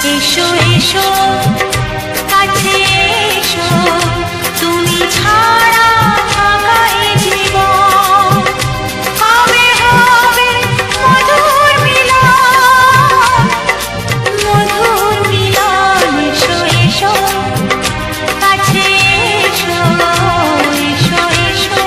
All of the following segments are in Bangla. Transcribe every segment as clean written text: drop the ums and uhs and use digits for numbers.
এসো এসো কাছে এসো, তুমি ছাড়া থাকা এ জীবন হবে হবে মধুর মিলন, মধুর মিলন। এসো এসো কাছে এসো, এসো এসো।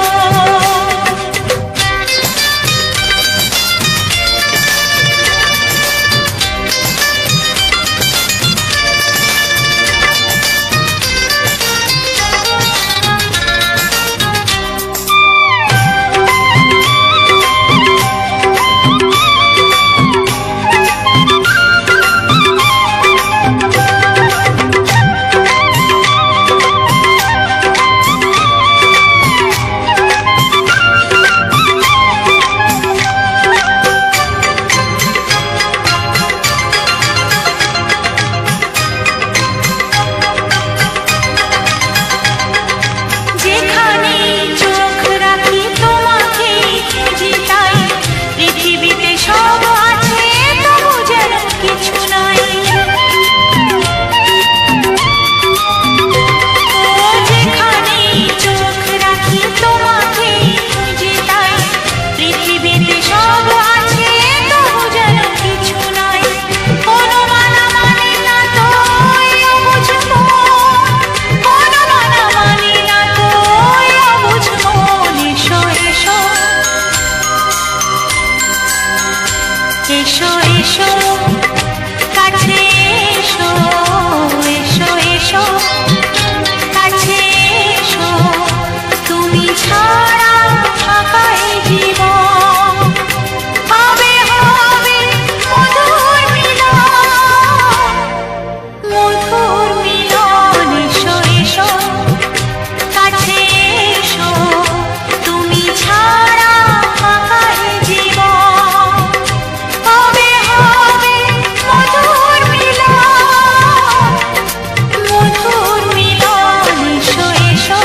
এসো এসো কাছে এসো, এসো এসো কাছে এসো, তুমি ছাড়া থাকা এ জীবন হবে হবে মধুর মিলন, মধুর মিলন। এসো এসো কাছে এসো, তুমি ছাড়া থাকা এ জীবন হবে হবে মধুর মিলন, মধুর মিলন। এসো এসো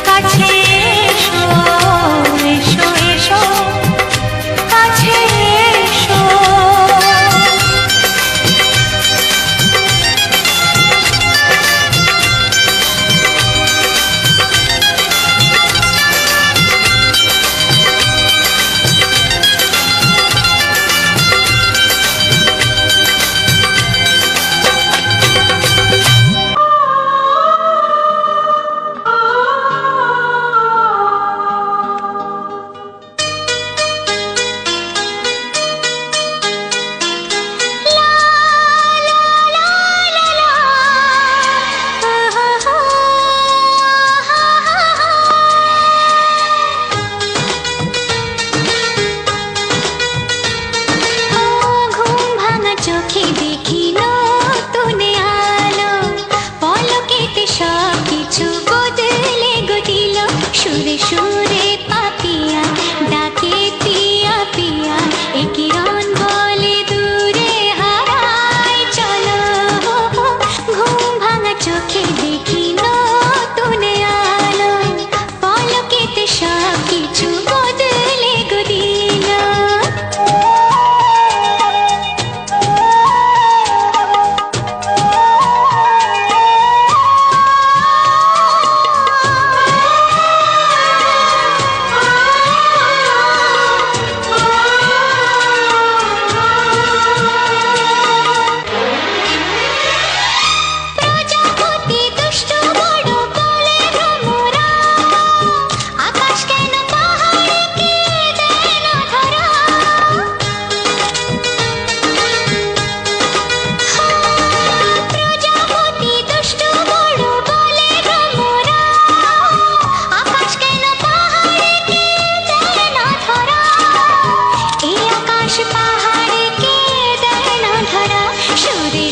কাছে এসো, এসো এসো কাছে এসো। চোখে দেখি নতুন আলো, পলকেতে সব কিছু বদলে গদিল। সুরে সুরে পাপিয়া ডাকে পিয়া পিয়া, এ কিরণ বলে দূরে হারায় চলো। ঘুম ভাঙা চোখে দেখি নতুন আলো, পলকেতে সব কিছু বদলে গদিল।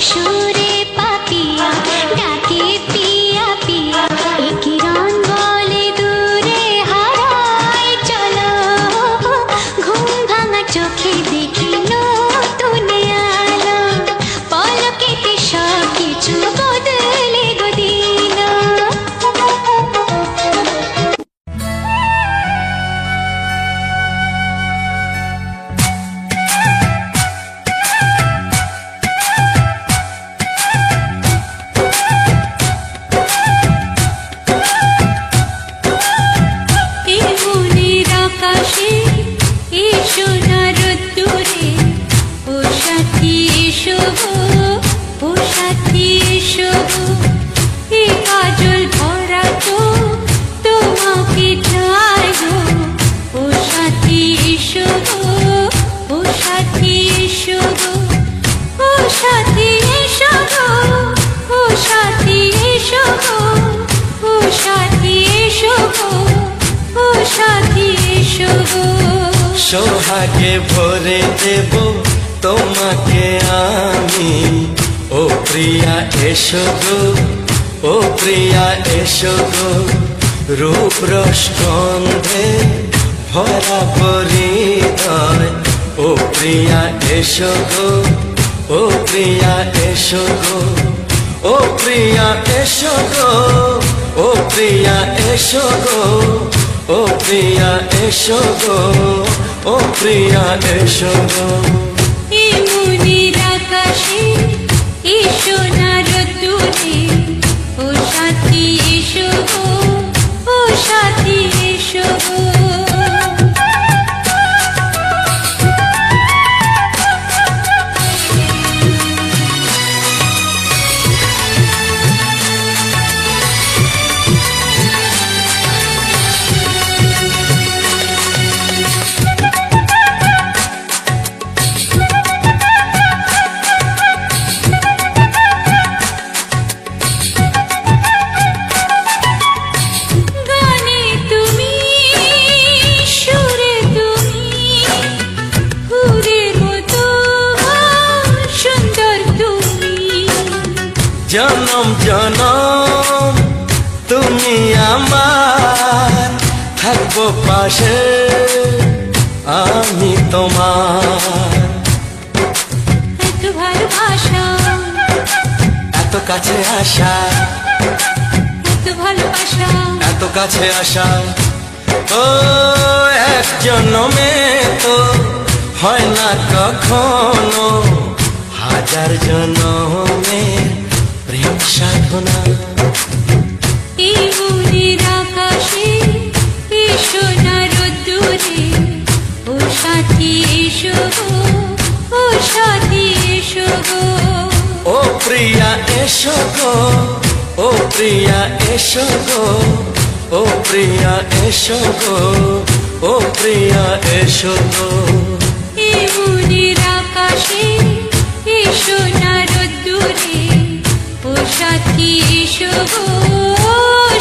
সুরে পাপিয়া ডাকে পিয়া পিয়া, এ কিরণ বলে দূরে হারায় চলো। ঘুম ভাঙা চোখে দেখি নতুন আলো, পলকেতে সব কিছু বদলে গদিল। সোহাগে ভরে দেব তোমাকে আমি। ও প্রিয়া এসো গো, ও প্রিয়া এসো গো, রূপ রস গন্ধে ভরা পরিদয়। ও প্রিয়া এসো গো, ও প্রিয়া এসো গো, ও প্রিয়া এসো গো, ও প্রিয়া এসো গো, ও প্রিয়া এসো গো, ও প্রিয়া এসো গো। এই মনের আকাশে এসো না রোদ্দুরে, ও সাথী এসো গো, ও সাথী এসো গো। গানে তুমি, সুরে তুমি, ফুলের মতো সুন্দর তুমি। জনম জনম তুমি আমার, থাকবো পাশে আমি তোমার। এত ভালোবাসা, এত কাছে আসা, এত ভালোবাসা, এত কাছে আসা, ও এক জন্মে তো হয় না কখনো, হাজার জন্মের প্রেম সাধনা। এই মনের আকাশে এসো না রোদ্দুরে, ও সাথী এসো গো, ও সাথী এসো গো। ও প্রিয়া এসো গো, ও প্রিয়া এসো গো, ও প্রিয়া এসো গো, ও প্রিয়া এসো গো। এই মনের আকাশে এসো না রোদ্দুরে, ও সাথী এসো গো, ও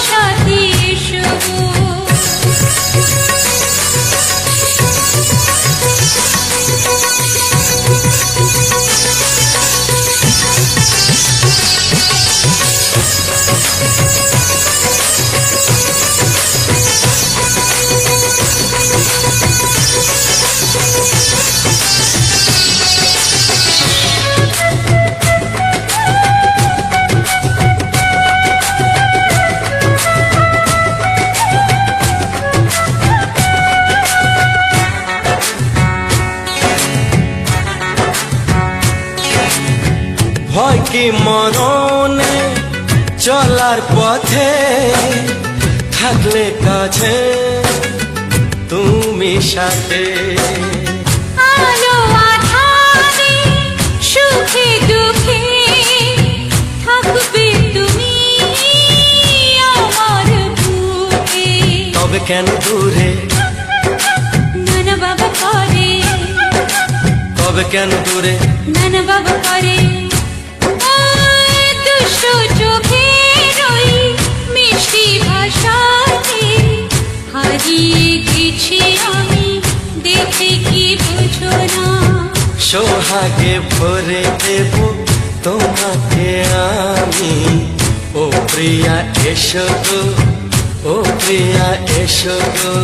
সাথী এসো গো। ভয় কি মরণে চলার পথে, থাকলে কাছে তুমি সাথে। আলো আঁধারে সুখে দুঃখে থাকবে তুমি আমার বুকে। তবে কেন দূরে, নানা বাবা করে, তবে কেন দূরে, নানা বাবা করে। ওই দুষ্ট চোখের ওই মিষ্টি ভাষাতে হারিয়ে গেছি আমি, দেখে কি বুঝো না। সোহাগে ভরে দেব তোমাকে আমি। ও প্রিয়া এসো গো, ও প্রিয়া এসো গো।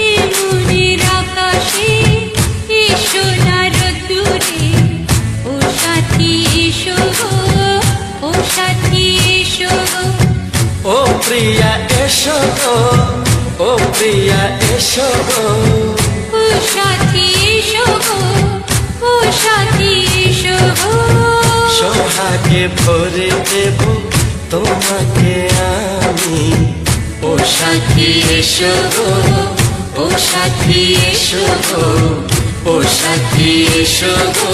এই মনের আকাশে এসো না রোদ্দুরে, ও সাথী এসো গো, ও সাথী এসো গো। ও প্রিয়া এসো গো, ও প্রিয়া এসো গো। ও সাথী এসো গো, ও সাথী এসো গো। সোহাগে ভরে দেব তোমাকে আমি। ও সাথী এসো গো, ও সাথী এসো গো, ও সাথী এসো গো,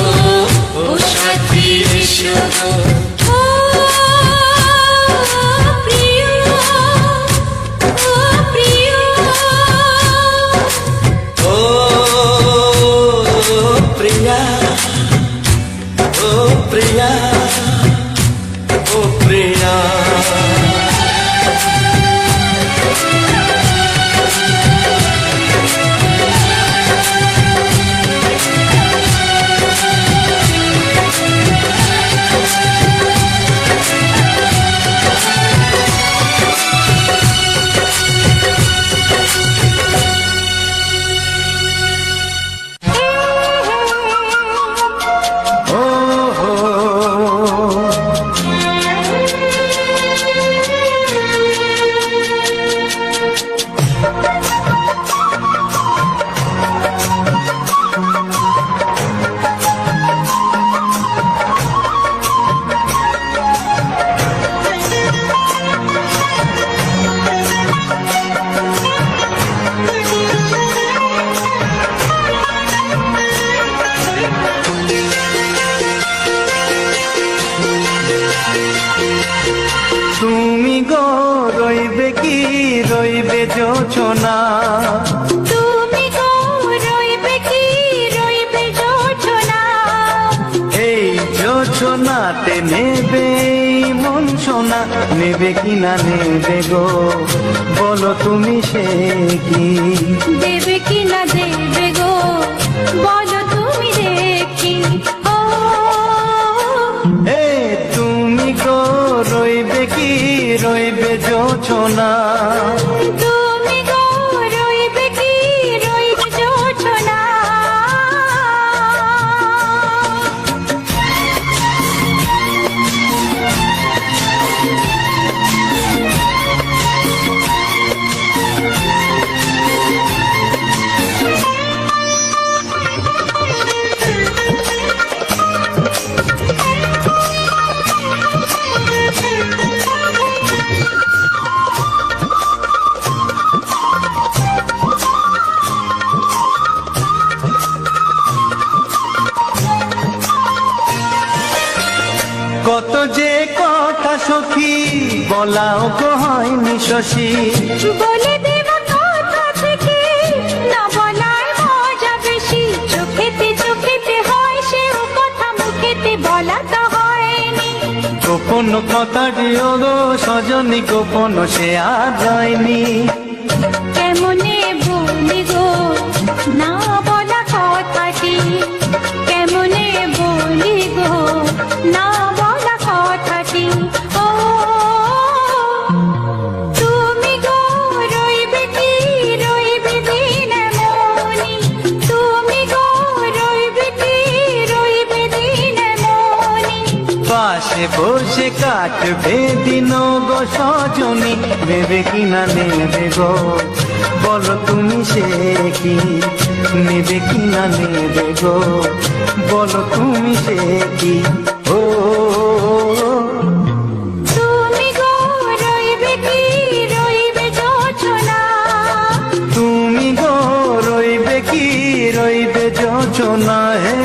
ও সাথী এসো গো। ও প্রিয়, ও প্রিয়, ও প্রিয়া, ও প্রিয়া, ও প্রিয়া। তুমি গো রইবে কি রইবে যোছনা, তুমি গো রইবে কি রইবে যোছনা, এই যোছনাতে নেবে মন সোনা, নেবে কি না নেবে গো বলো তুমি সে কি, দেবে কি না দেবে গো বলো তুমি দেখি। ও এ তুমি গো রইবে কি রইবে যোছনা, তুমি গো রইবে কি রইবে যোছনা। কত যে কথা সখী বলাও গো হয়নি শশী, বলে দেব কথা থেকে না বলার মজা বেশি, চোখেতে চোখেতে হয় সেও কথা মুখেতে বলা তো হয়নি। গোপন কথাটি গো সজনী গোপন সে আর যায়নি, কেমনে বলি গো না বলা কথাটি, কেমনে বলি গো না বলা কথাটি। ও তুমি গো রইবে কি রইবে দিন মনি, তুমি গো রইবে কি রইবে দিন মনি, পাশে বসে কাটবে দিন গো সজনী, নেবে কি না নেবে গো বলো তুমি সে কি, নেবে কি না নেবে গো বলো তুমি সে কি। ও তুমি গো রইবে কি রইবে যোছনা, তুমি গো রইবে কি রইবে যোছনা, হে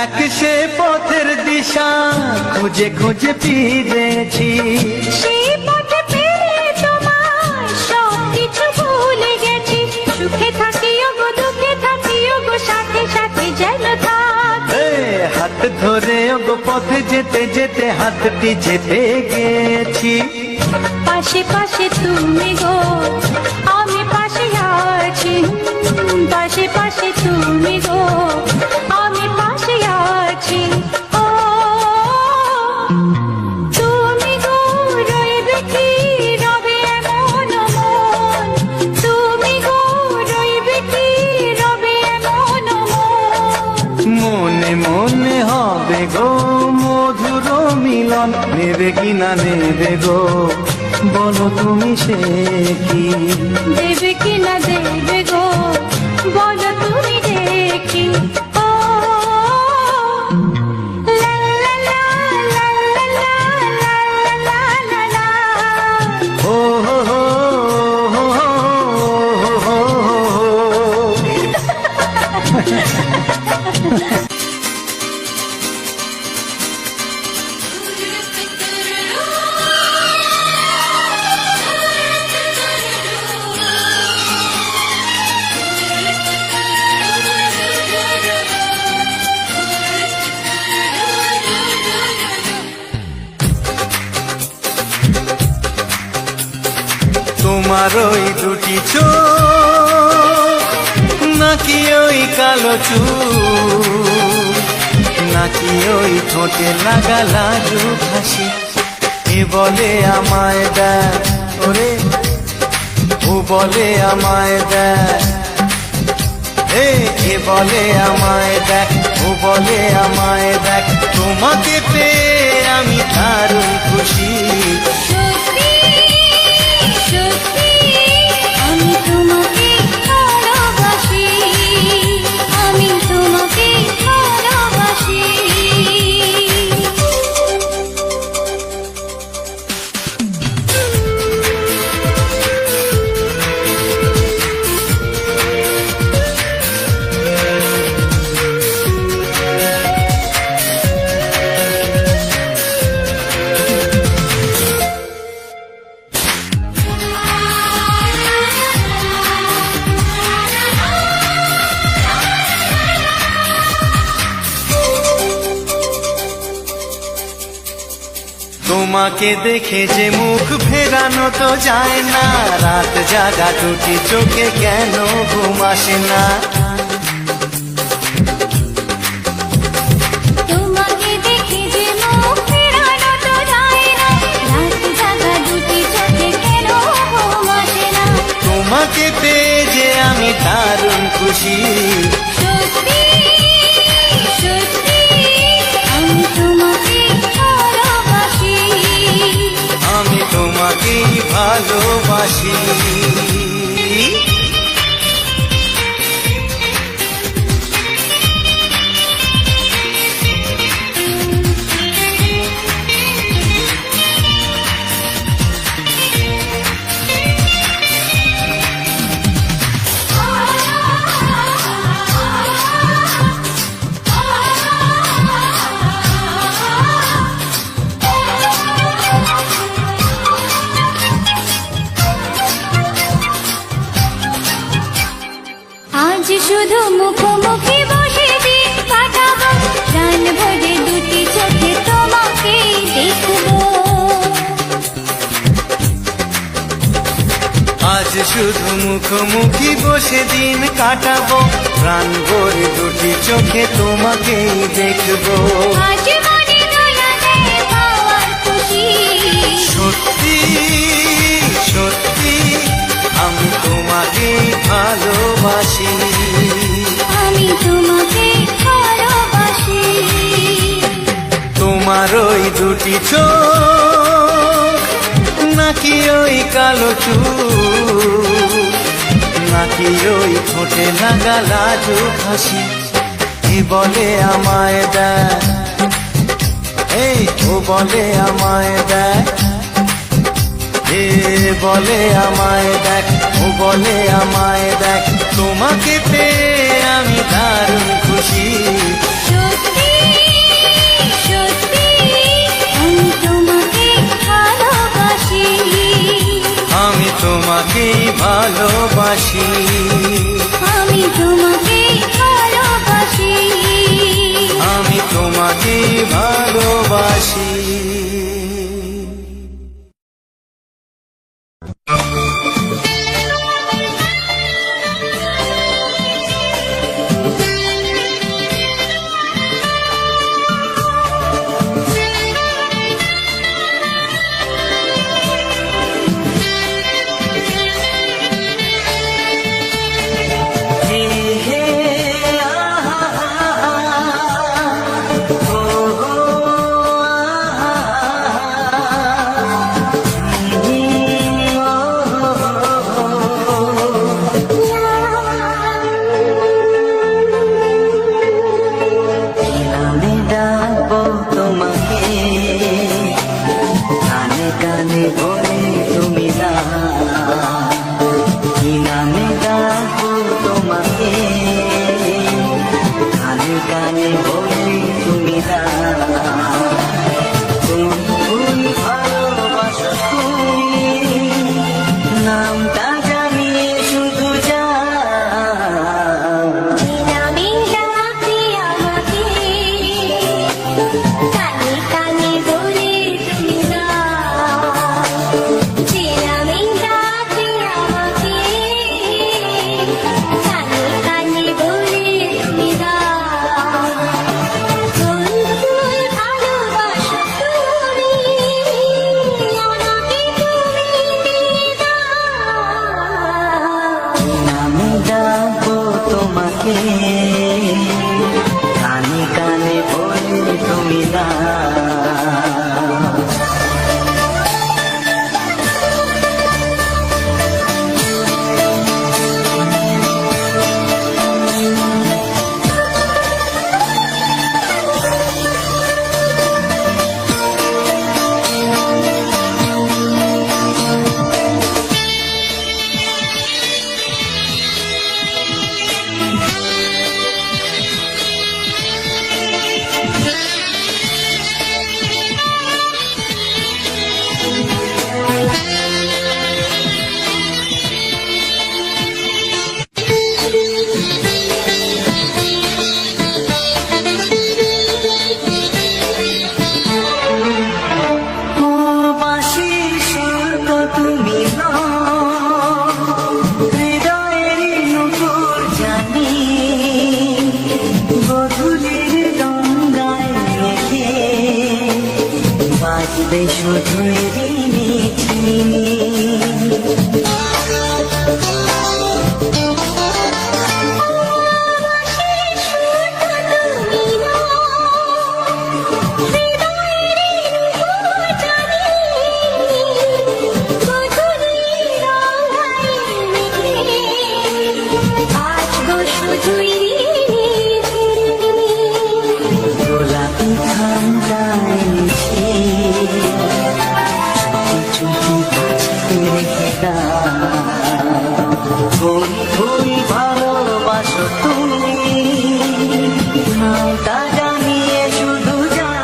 এক সে পথের দিশা খুঁজে খুঁজে ফিরেছি, সেই পথে পেলে তোমার সব কিছু ভুলে গেছি, সুখে থাকিও গো দুঃখে থাকিও গো সাথে সাথে যেন থাক। এ হাত ধরে গো পথে যেতে যেতে হাতটি চেপে গেছি, পাশে পাশে তুমি গো আমি পাশে আছি, পাশে পাশে তুমি গো আমি পাশে আছি। ও তুমি গো রইবে কি রবে এমন মন, তুমি গো রইবে কি রবে এমন মন, মনে মনে হবে গো মধুর মিলন, নেবে কি না নেবে গো বলো তুমি সে কি, দেবে কি না দেবে গো বলো তুমি দেখি। ও লা লা লা লা লা লা লা লা লা, ও হো হো হো হো হো হো। তোমার ওই দুটি চোখ নাকি ওই কালো চুল, নাকি ওই ঠোঁটে লাগা লাজুক হাসি, এ বলে আমায় দেয় ওরে, ও বলে আমায় দেয় এ বলে আমায় দেখ, ও বলে আমায় দেখ, তোমাকে পেয়ে আমি দারুণ খুশি। সত্যি সত্যি আমি তোমাকে ভালোবাসি, আমি তোমাকে ভালোবাসি। তোমাকে দেখে যে মুখ ফেরানো তো যায় না, রাত জাগা দুটি চোখে কেন ঘুম আসে না। তোমাকে দেখে যে মুখ ফেরানো তো যায় না, রাত জাগা দুটি চোখে কেন ঘুম আসে না। তোমাকে পেয়ে যে আমি দারুণ খুশি। সত্যি সত্যি আমি তোমাকে ভালোবাসি, আমি তোমাকেই ভালোবাসি। আজ শুধু মুখোমুখি বসে দিন কাটাবো, প্রাণ ভরে দুটি চোখে তোমাকে দেখবো। আজ শুধু মুখোমুখি বসে দিন কাটাবো, প্রাণ ভরে দুটি চোখে তোমাকেই দেখবো। আজ মনে দোলাতে পাওয়ার খুশি। সত্যি সত্যি আমি তোমাকেই ভালোবাসি। আমি তোমাকে ভালোবাসি। তোমার ওই দুটি চোখ, নাকি ওই কালো চুল, নাকি ওই ঠোঁটে লাগা লাজুক হাসি। এ বলে আমায় দেখ, এই ও বলে আমায় দেখ, এ বলে আমায় দেখ, ও বলে আমায় দেখ, তোমাকে পেয়ে আমি দারুণ খুশি। সত্যি সত্যি আমি তোমাকে ভালোবাসি, আমি তোমাকেই ভালোবাসি। আমি তোমাকে ভালোবাসি, আমি তোমাকেই ভালোবাসি। তোমাকে, কানে কানে বলে তুমি দাও। বাজবে শুধুই রিমিঝিমি, গোলাপি ঠান্ডায় মিশে চুপি চুপি রেখে দাও। বন্ধুই ভালোবাসো তুমি, নামটা জানিয়ে শুধু যাও।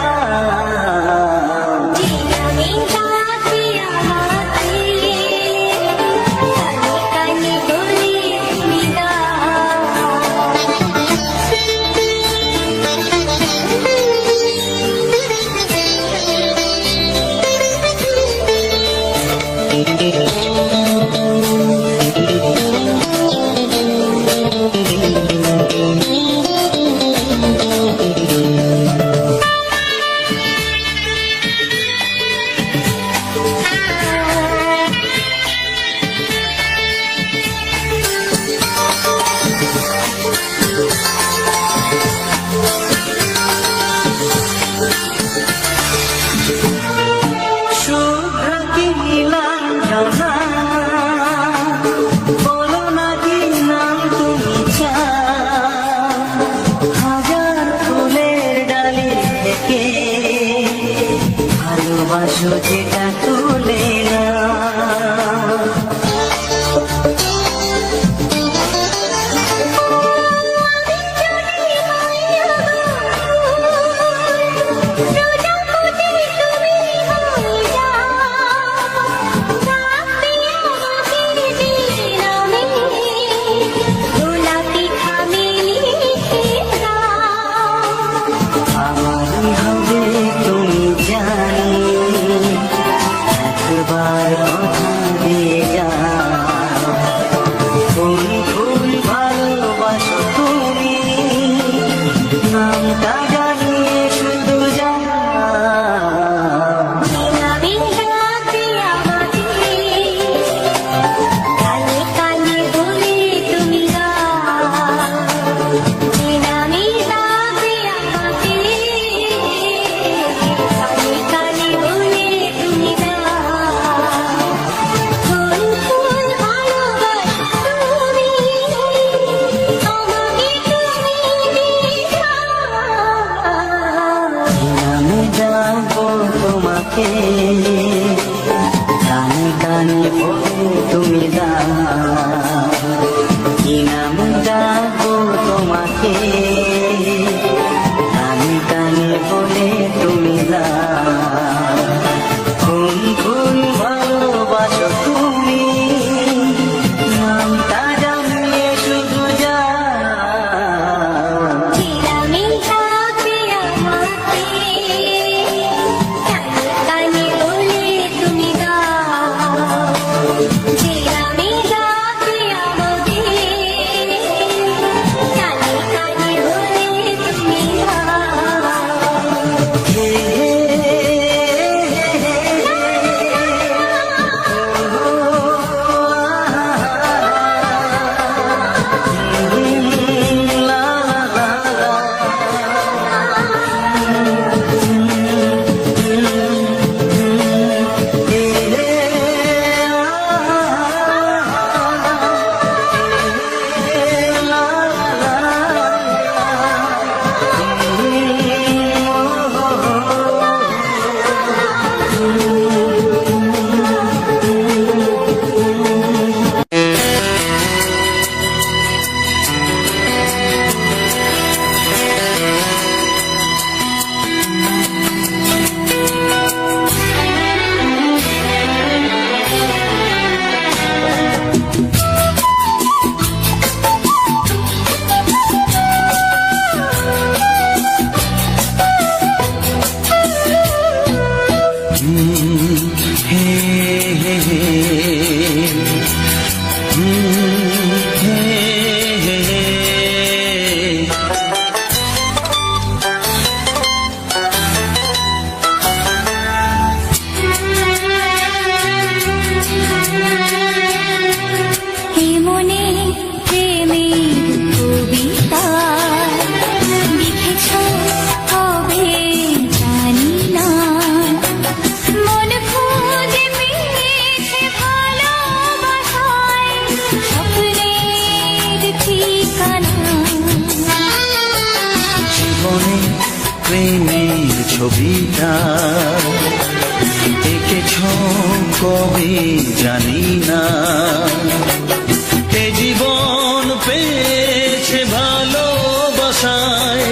বলো না কি নাম তুমি চাও, হাজার ফুলের ডালি থেকে ভালোবাসো যেটা তুলে না। আমারই হবে তুমি জানি, একবার কথা দিয়ে যাও। ফুল ফুল ভালোবাসো তুমি, নামটা জানিয়ে শুধু যাও। তোমাকে কানে কানে বলে তুমি দাও। কি নাম ডাকবো তোমাকে, কানে কানে বলে তুমি দাও। কোন কোন ভালোবাসো তুমি, নামটা জানিয়ে শুধু যাও। Tira mi হে, হে, হে। এ মনে প্রেমের কবিতা লিখেছ কবে জানি না, মন খুঁজে পেয়েছে ভালোবাসায় স্বপ্নের ঠিকানা। জীবনে প্রেমের ছবিটা এঁকেছ কবে জানি না, এ জীবন পেয়েছে ভালোবাসায়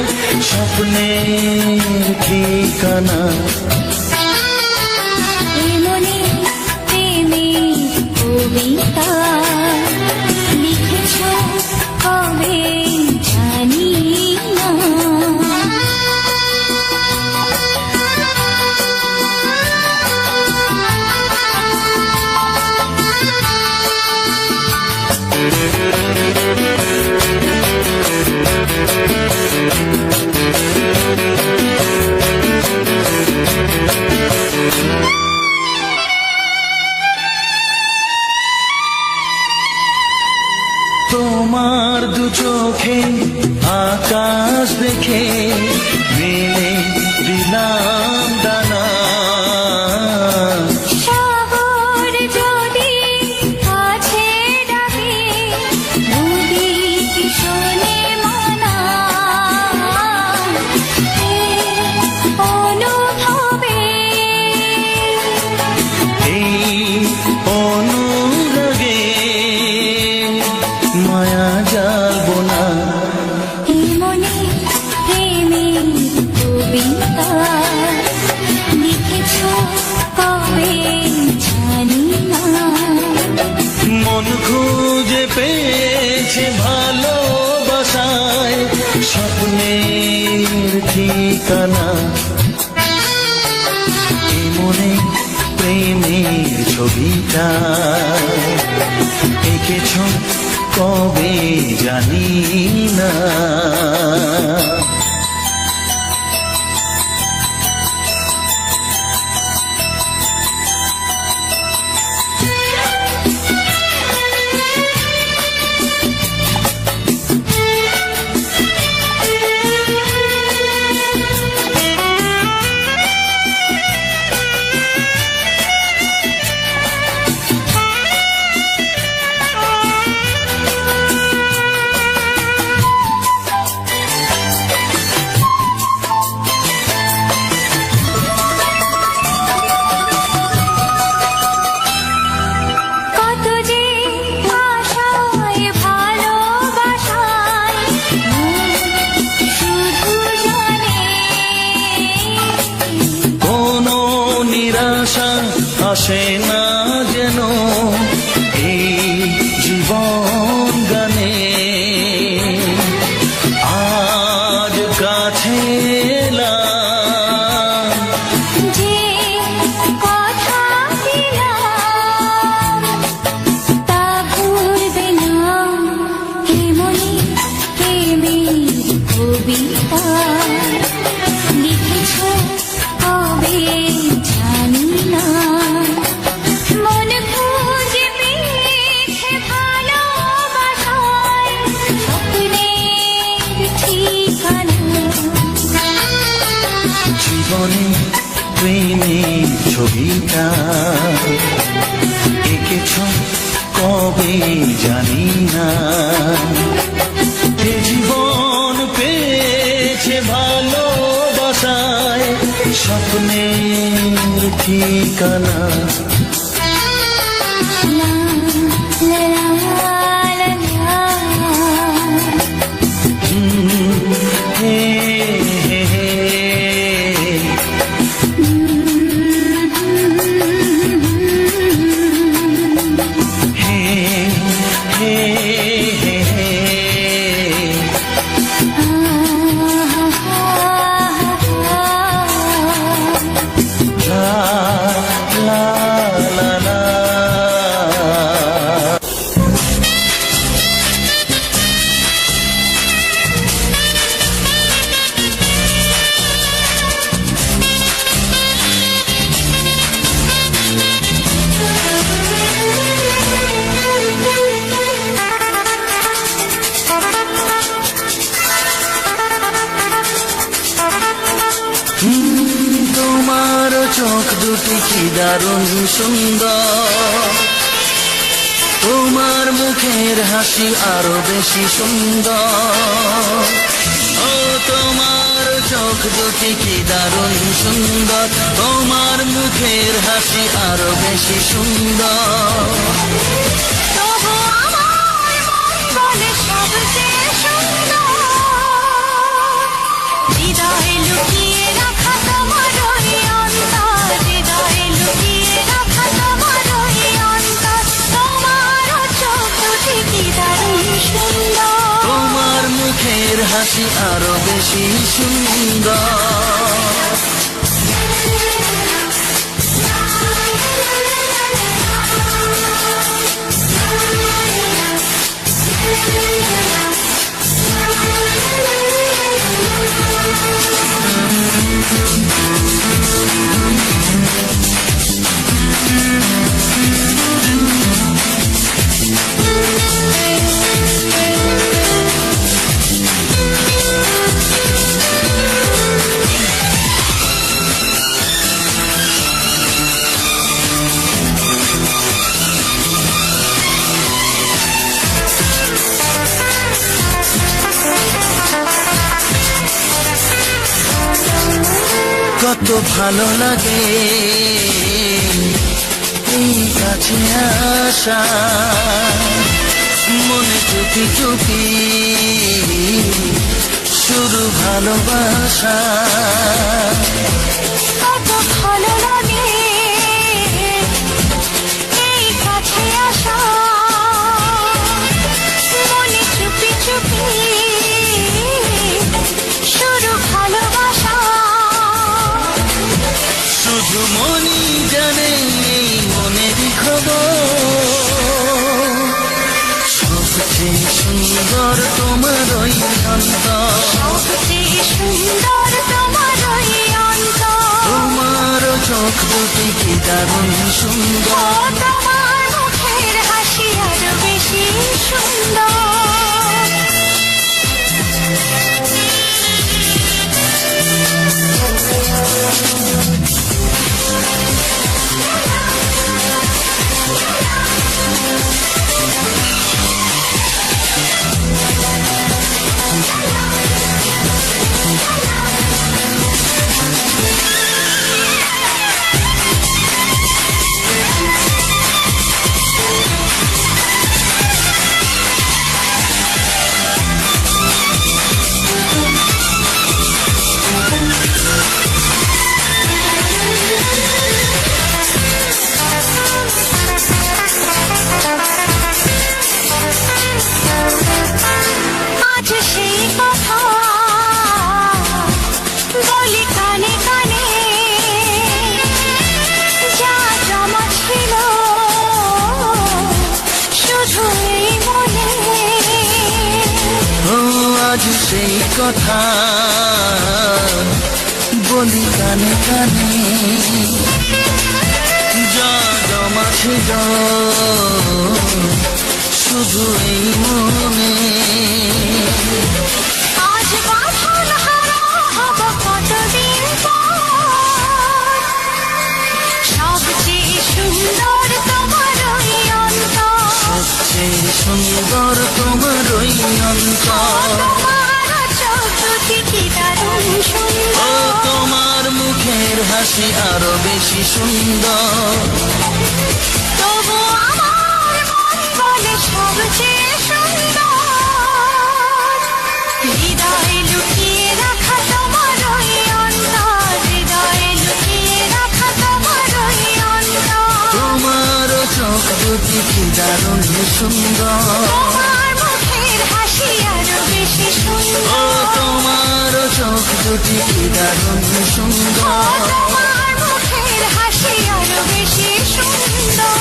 স্বপ্নের ঠিকানা। এ মনে প্রেমের কবিতা লিখেছ কবে জানি না। তোমার দু চোখে আকাশ দেখে মেলে দিলাম দানা, সাগর যদি কাছে ডাকে নদী কি শোনে মানা, এই অনুভবে এই অনুরাগে মায়া জ্বালবো না। এ মনে প্রেমের কবিতা লিখেছ কবে জানি না, মন খুঁজে পেয়েছে ভালোবাসায় স্বপ্নের ঠিকানা। এ মনে প্রেমের ছবিটা এঁকেছ কবে জানি না। কত যে আশায় ভালোবাসায় শুধু জানে কোনো নিরাশা আসে না যেন এই জীবন গানে, আজ কাছে এলাম যে কথা দিলাম তা ভুলবে না। এ মনে প্রেমের কবিতা লিখেছ কবে জানি না, মন খুঁজে পেয়েছে ভালোবাসায় স্বপ্নের ঠিকানা। জীবনে প্রেমের ছবিটা এঁকেছ কবে জানি না, এ জীবন পেয়েছে ভালোবাসায় স্বপ্নের ঠিকানা। লা লা লা লা লা। হে, হে, হে। হে, হে, হে, হে। লা, লা, লা, লা। দুটি কি দারুণ সুন্দর, তোমার মুখের হাসি আরো বেশি সুন্দর। ও তোমার চোখ দুটি কি দারুণ সুন্দর, তোমার মুখের হাসি আরো বেশি সুন্দর। তবু আমার মন বলে সবচেয়ে সুন্দর, হৃদয়ে লুকিয়ে রাখা তোমার ওই অন্তর, হৃদয়ে লুকিয়ে রাখা তোমার ওই অন্তর। তোমার চোখ দুটি কি দারুণ সুন্দর, তোমার মুখের হাসি আরো বেশি সুন্দর। কত ভালো লাগে এই কাছে আসা, মনে চুপি চুপি শুরু ভালোবাসা। কত ভালো লাগে এই কাছে আসা, মনে চুপি চুপি শুরু ভালোবাসা। শুধু মনই জানে এই মনেরই খবর, সবচেয়ে সুন্দর তোমার ওই অন্তর, সবচেয়ে সুন্দর তোমার ওই অন্তর। তোমার চোখ দুটি কি দারুণ ও সুন্দর। তোমার মুখের হাসি আরো বেশি সুন্দর। আজ সেই কথা বলি কানে কানে, যা জমা ছিল শুধু এই মনে। ও আজ সেই কথা বলি কানে কানে, যা জমা ছিল শুধু এই মনে। আজ বাঁধন হারা হব কতদিন পর, সবচেয়ে সুন্দর তোমার ওই অন্তর, সবচেয়ে সুন্দর তোমার ওই অন্তর। তোমার চোখ দুটি কি দারুণ ও সুন্দর। তোমার মুখের হাসি আরো বেশি সুন্দর। তবু আমার মন বলে সবচেয়ে সুন্দর, হৃদয়ে লুকিয়ে রাখা তোমার ওই অন্তর, হৃদয়ে লুকিয়ে রাখা তোমার ওই অন্তর। তোমার চোখ দুটি কি দারুণ সুন্দর। তোমার মুখের হাসি আরো বেশি ও সুন্দর, তোমার চোখ দুটি কি দারুণ সুন্দর। তোমার মুখের হাসি আরো বেশি সুন্দর।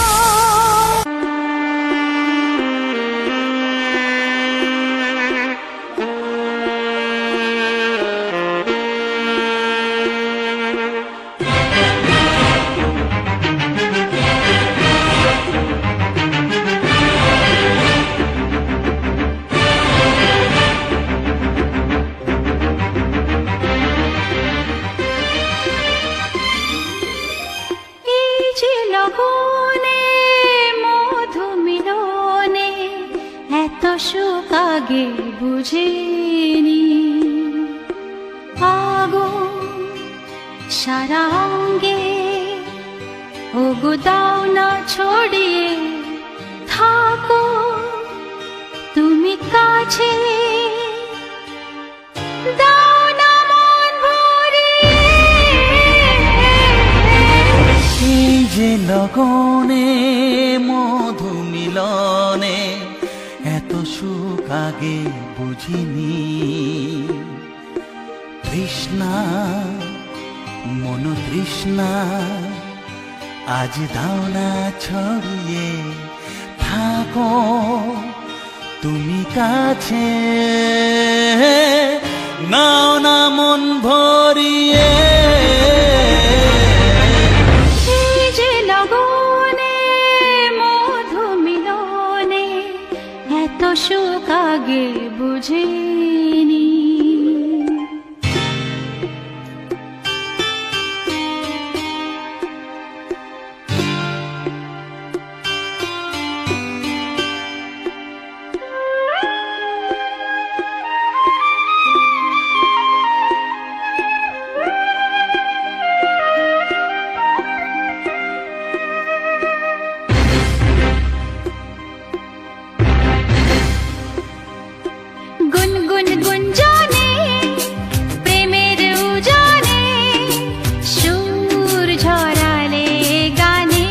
সুখ আগে বুঝিনি। আগুন সারা অঙ্গে, ওগো দাও না ছড়িয়ে থাকো তুমি কাছে, দাও না মন ভরিয়ে। এই যে লগনে মধু মিলনে এত সুখ আগে বুঝিনি। তৃষ্ণা মন তৃষ্ণা আজ দাও না ছড়িয়ে থাকো তুমি কাছে, নাও না মন ভরিয়ে। এই যে লগনে মধু মিলনে এত সুখ আগে বুঝিনি। গুনগুন গুঞ্জনে প্রেমের উজানে সুর ঝরালে গানে,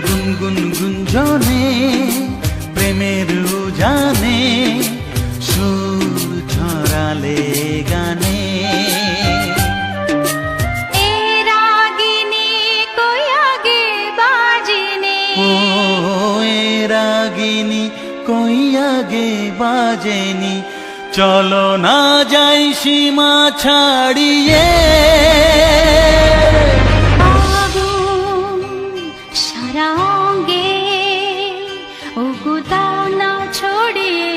গুনগুন গুঞ্জনে প্রেমের উজানে সুর ছড়ালে গানে। এ রাগিনী কই আগে বাজিনি, ও এ রাগিনী কই আগে বাজেনি, চলো না যাই সীমা ছাড়িয়ে। আগুন সারা অঙ্গে, ওগো দাও না ছড়িয়ে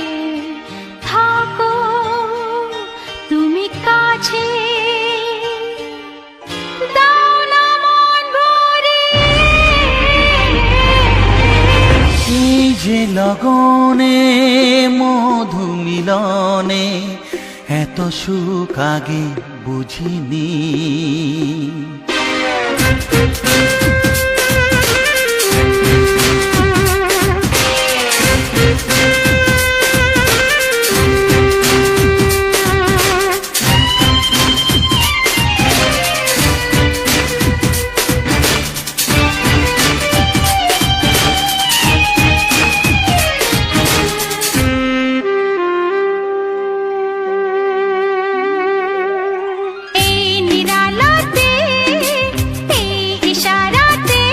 থাকো তুমি কাছে, দাও না মন ভরিয়ে। এই যে লগনে মধু মিলনে এত সুখ আগে বুঝিনি। এই নিরালাতে, এই ইশারাতে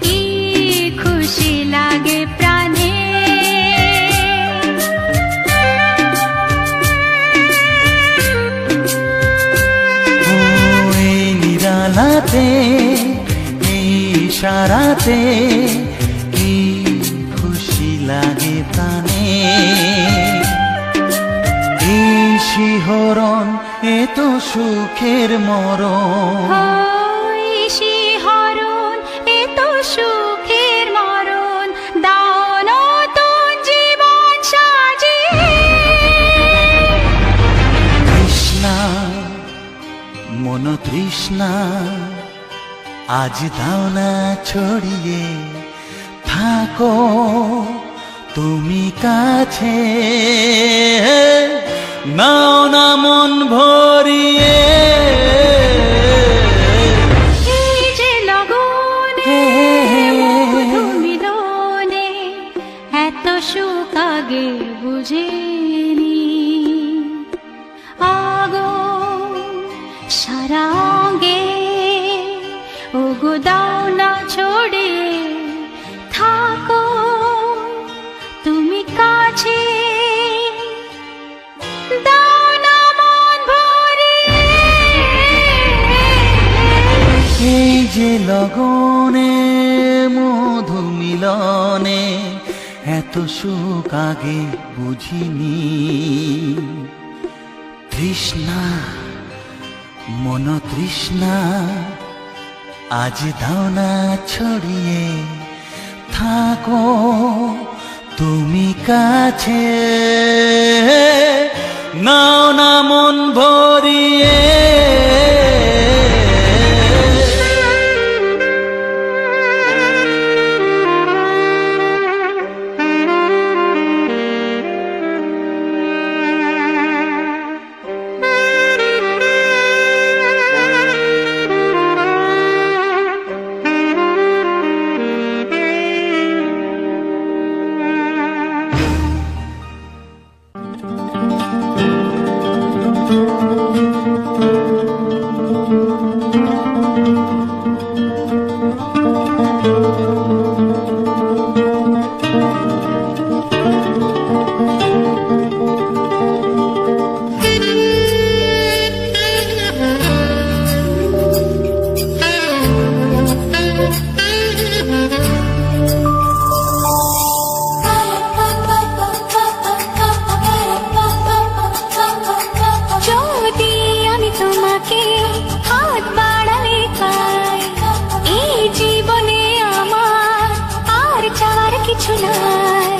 কি খুশি লাগে প্রাণে, ও এই নিরালাতে এই ইশারাতে কি খুশি লাগে প্রাণে। এই শিহরণ এ তো সুখের মরণ, ওই শিহরণ এ তো সুখের মরণ, দাও নতুন জীবন সাজিয়ে। তৃষ্ণা মন তৃষ্ণা আজ দাও না ছড়িয়ে থাকো তুমি কাছে, নাও না মন ভরিয়ে। এই যে লগনে মধু মিলনে এত সুখ আগে বুঝিনি। আগুন সারা অঙ্গে, ওগো দাও না ছড়িয়ে থাকো তুমি কাছে, দাও না মন ভরিয়ে। এই যে লগনে মধু মিলনে এত সুখ আগে বুঝিনি। তৃষ্ণা মন তৃষ্ণা আজ দাও না ছড়িয়ে থাকো তুমি কাছে, নাও না মন ভরিয়ে। যদি আমি তোমাকে হাত বাড়ালে পাই, এই জীবনে আমার আর চাওয়ার কিছু নাই।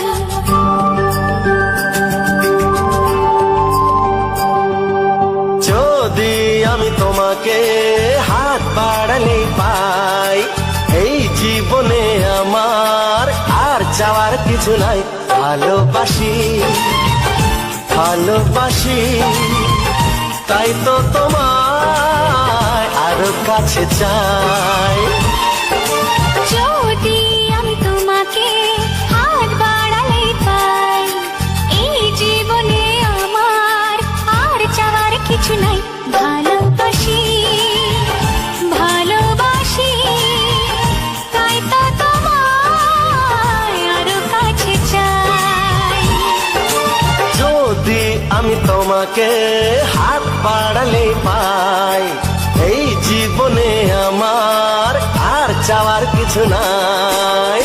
যদি আমি তোমাকে হাত বাড়ালে পাই, এই জীবনে আমার আর চাওয়ার কিছু নাই। ভালোবাসি ভালোবাসি তাই তো তোমায় আরো কাছে চাই। যদি আমি তোমাকে হাত বাড়ালে পাই, এই জীবনে আমার আর চাওয়ার কিছু নাই। ভালোবাসি ভালোবাসি তাই তো তোমায় আরো কাছে চাই। যদি আমি তোমাকে হাত বাড়ালে পাই, এই জীবনে আমার আর চাওয়ার কিছু নাই।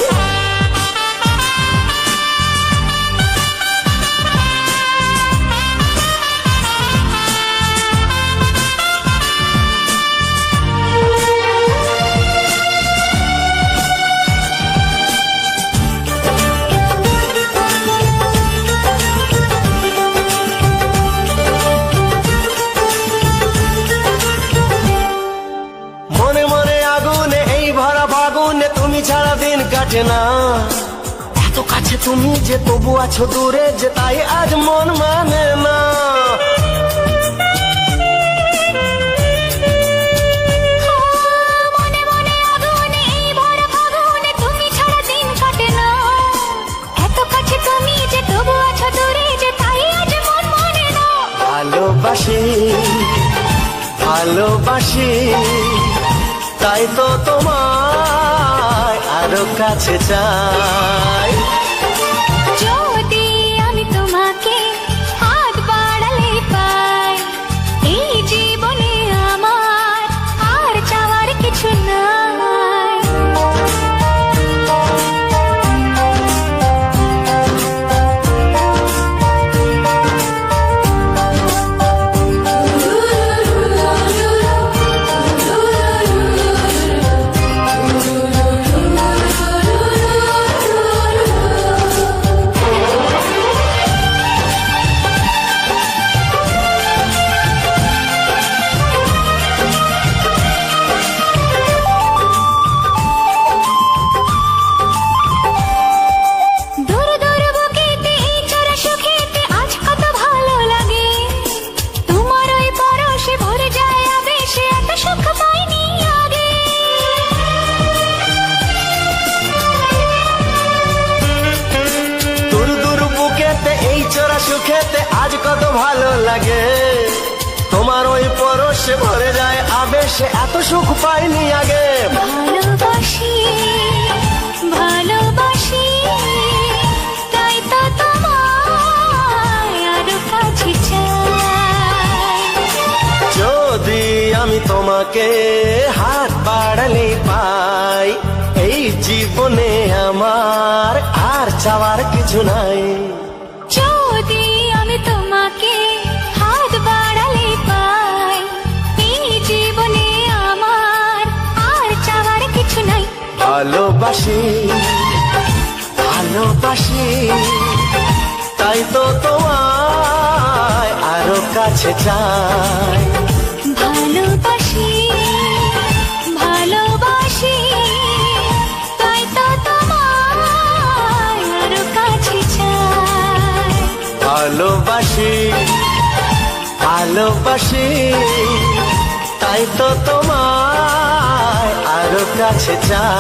মনে মনে আগুনে এই ভরা ফাগুনে তুমি ছাড়া দিন কাটে না। এত কাছে তুমি যে তবু আছো দূরে, যে তাই আজ মন মানে না। মনে মনে আগুনে এই ভরা ফাগুনে তুমি ছাড়া দিন কাটে না। এত কাছে তুমি যে তবু আছো দূরে, যে তাই আজ মন মানে না। ভালোবাসি ভালোবাসি তাই তো তোমায় আরো কাছে চাই। যদি আমি তোমাকে হাত বাড়ালে পাই, এই জীবনে আমার আর চাওয়ার কিছু নাই। দূর দূর বুকেতে এই চোরা সুখেতে আজ কত ভালো লাগে। তোমার ওই পরশে ভরে যায় আবেশে, এত সুখ পাইনি আগে। দূর দূর বুকেতে এই চোরা সুখেতে আজ কত ভালো লাগে। তোমার ওই পরশে ভরে যায় আবেশে, এত সুখ পাইনি আগে। ভালোবাসি ভালোবাসি তাই তো তোমায় আরো কাছে চাই। যদি আমি তোমাকে হাত বাড়ালে পাই, এই জীবনে আমার আর চাওয়ার কিছু নাই। যদি আমি তোমাকে হাত বাড়ালে পাই, এই জীবনে আমার আর চাওয়ার ভালোবাসি ভালোবাসি, তাই তো তোমায় আরো কাছে চাই। ভালোবাসি ভালোবাসি, তাই তো তোমায় আরো কাছে চাই। ভালোবাসি ভালোবাসি, তাই তো তোমায় আরো কাছে চাই।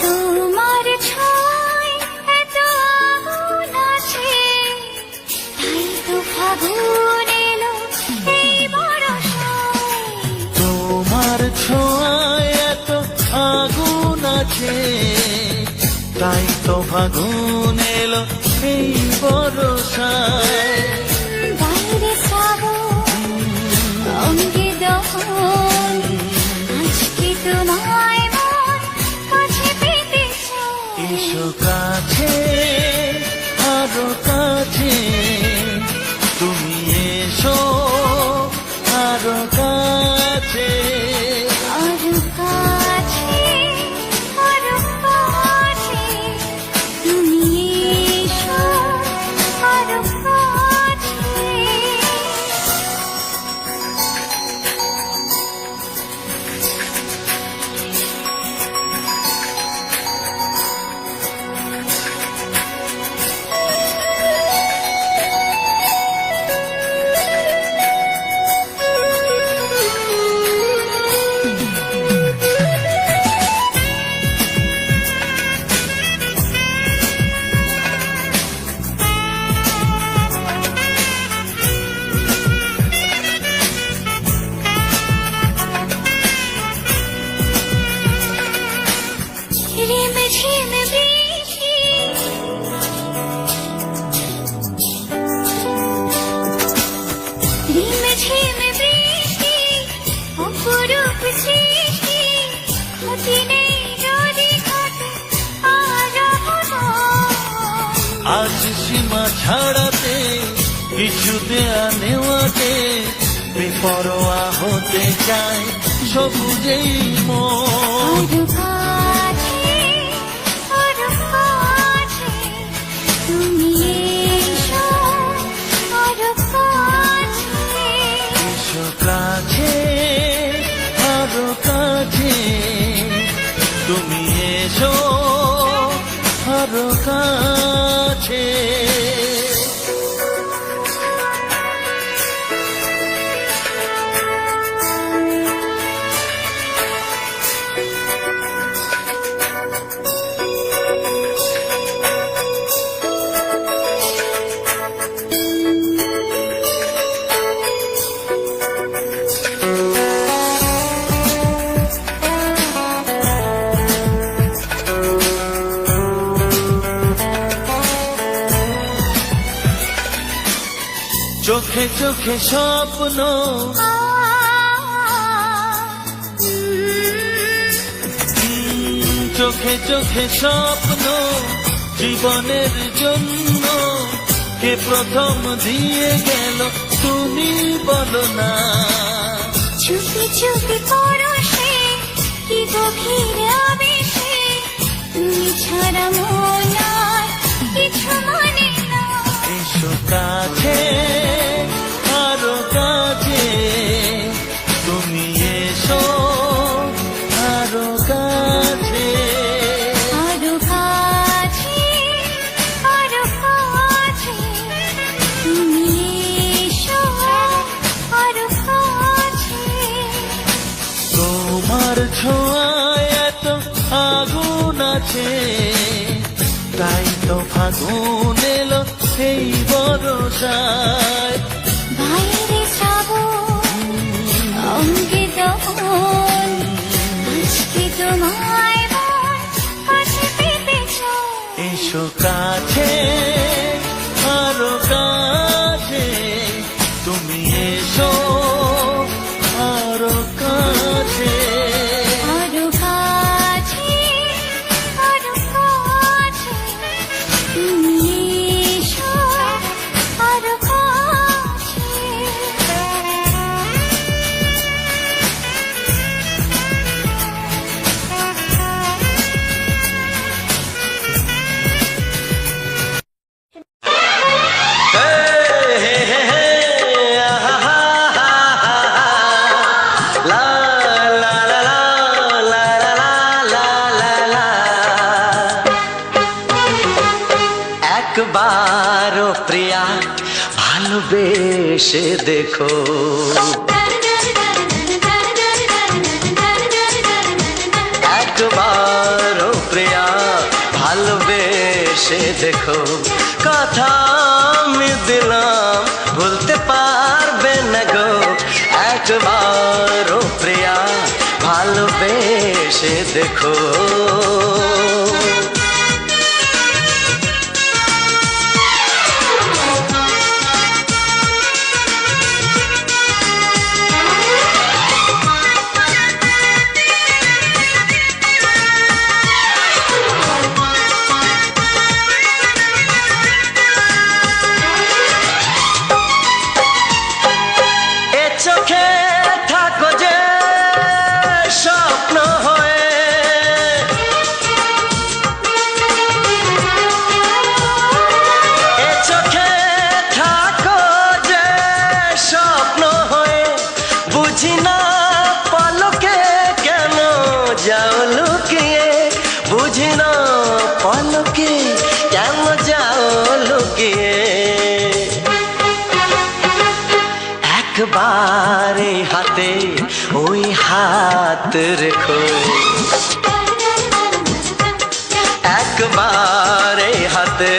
তোমার ছোঁয়ায় এত আগুন আছে, তাই তো ফাগুন এলো এই বরষায়। তোমার ছোঁয়ায় এত আগুন আছে, তাই তো ফাগুন এলো এই বরষায়। বাইরে শ্রাবণ, অঙ্গে দহন, আজকে তোমায় মন কাছে পেতে চায়। এসো কাছে আরো কাছে, তুমি এসো আরো কাছে। আরো কাছে, আরো কাছে, তুমি এসো আরো কাছে। রিমঝিম বৃষ্টি, রিমঝিম বৃষ্টি, অপরূপ সৃষ্টি, ক্ষতি নেই যদি ঘটে আরো। আজ সীমা ছাড়াতে, কিছু দেয়া নেওয়াতে, বেপরোয়া হতে চায় সবুজেই মন। আরো কাছে, আরো কাছে, তুমি এসো আরো কাছে। এসো কাছে আরো কাছে, তুমি এসো আরো কাছে। চোখে চোখে স্বপ্ন, চোখে চোখে স্বপ্ন, জীবনের জন্য কে প্রথম দিয়ে গেল তুমি বলো না। চুপি চুপি পরশে, কি গভীর আবেশে, তুমি ছাড়া মন আর কিছু মনে না। এসো কাছে আরো কাছে, তুমি এসো আরো কাছে। আরো কাছে, আরো কাছে, তুমি এসো আরো কাছে। তোমার ছোঁয়ায় এত আগুন আছে, তাই তো ফাগুন এলো এই বরষায়। বাইরে শ্রাবণ, অঙ্গে দহন, আজকে তোমায় মন কাছে পেতে চায়। এসো কাছে আরো কাছে। তুমি এসো আরো কাছে। একবারও প্রিয়া ভালোবেসে দেখো, একবারও প্রিয়া ভালোবেসে দেখো। কথা আমি দিলাম ভুলতে পারবে না গো, একবারও প্রিয়া ভালোবেসে দেখো। চোখে থাকো যে স্বপ্ন হয়ে, এ চোখে থাকো যে স্বপ্ন হয়ে, বুঝি না পলকে কেন যাও লুকিয়ে, বুঝি না পলকে কেন যাও লুকিয়ে। একবারে হাতে ওই হাত রেখো, একবারে হাতে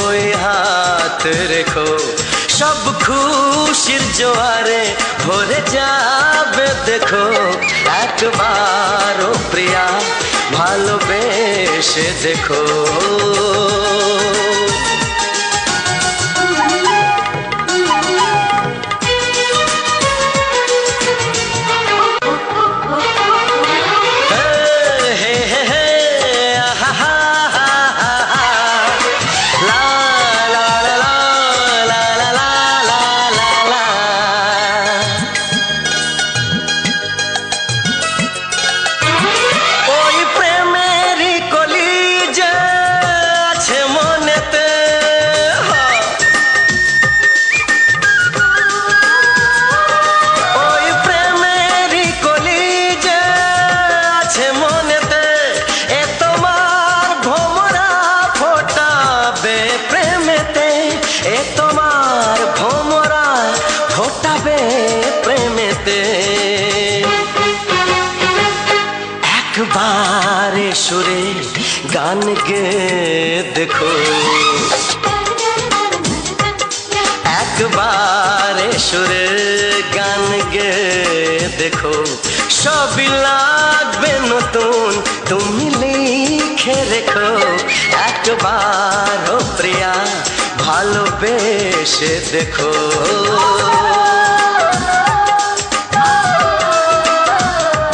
ওই হাত রেখো। সব খুশির জোয়ারে ভরে যাবে দেখো, একবারও প্রিয়া ভালোবেসে দেখো। একবারে সুরে গান গে দেখো, একবারে সুরে গান গে দেখো। সবই লাগবে নতুন তুমি লিখে রেখো, একবারও প্রিয়া ভালোবেসে দেখো।